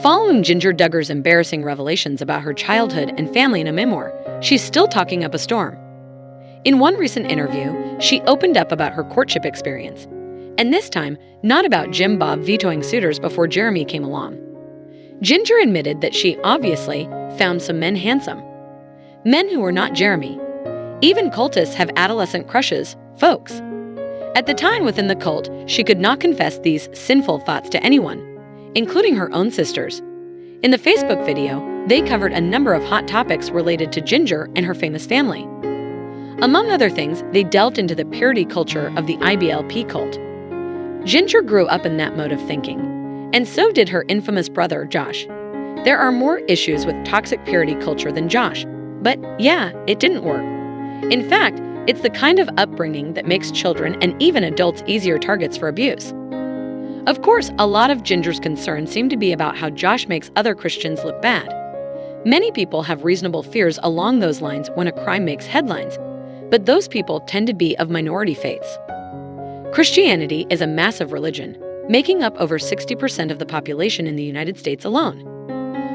Following Jinger Duggar's embarrassing revelations about her childhood and family in a memoir, she's still talking up a storm. In one recent interview, she opened up about her courtship experience, and this time, not about Jim Bob vetoing suitors before Jeremy came along. Jinger admitted that she obviously found some men handsome. Men who were not Jeremy. Even cultists have adolescent crushes, folks. At the time within the cult, she could not confess these sinful thoughts to anyone, including her own sisters. In the Facebook video, they covered a number of hot topics related to Jinger and her famous family. Among other things, they delved into the purity culture of the IBLP cult. Jinger grew up in that mode of thinking, and so did her infamous brother, Josh. There are more issues with toxic purity culture than Josh, but yeah, it didn't work. In fact, it's the kind of upbringing that makes children and even adults easier targets for abuse. Of course, a lot of Jinger's concerns seem to be about how Josh makes other Christians look bad. Many people have reasonable fears along those lines when a crime makes headlines, but those people tend to be of minority faiths. Christianity is a massive religion, making up over 60% of the population in the United States alone.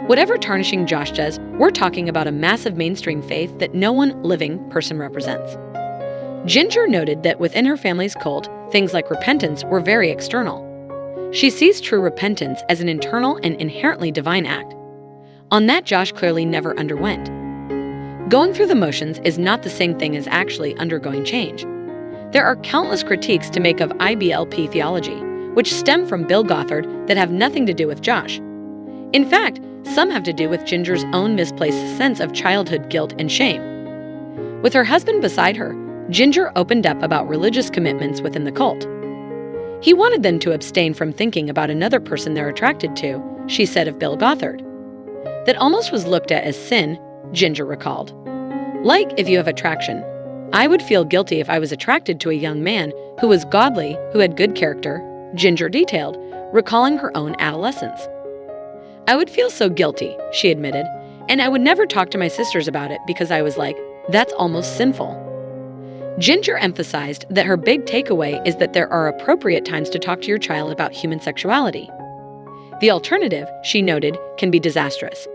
Whatever tarnishing Josh does, we're talking about a massive mainstream faith that no one living person represents. Jinger noted that within her family's cult, things like repentance were very external. She sees true repentance as an internal and inherently divine act. On that, Josh clearly never underwent. Going through the motions is not the same thing as actually undergoing change. There are countless critiques to make of IBLP theology, which stem from Bill Gothard that have nothing to do with Josh. In fact, some have to do with Jinger's own misplaced sense of childhood guilt and shame. With her husband beside her, Jinger opened up about religious commitments within the cult. He wanted them to abstain from thinking about another person they're attracted to, she said of Bill Gothard. That almost was looked at as sin, Jinger recalled. Like if you have attraction. I would feel guilty if I was attracted to a young man who was godly, who had good character, Jinger detailed, recalling her own adolescence. I would feel so guilty, she admitted, and I would never talk to my sisters about it because I was like, that's almost sinful. Jinger emphasized that her big takeaway is that there are appropriate times to talk to your child about human sexuality. The alternative, she noted, can be disastrous.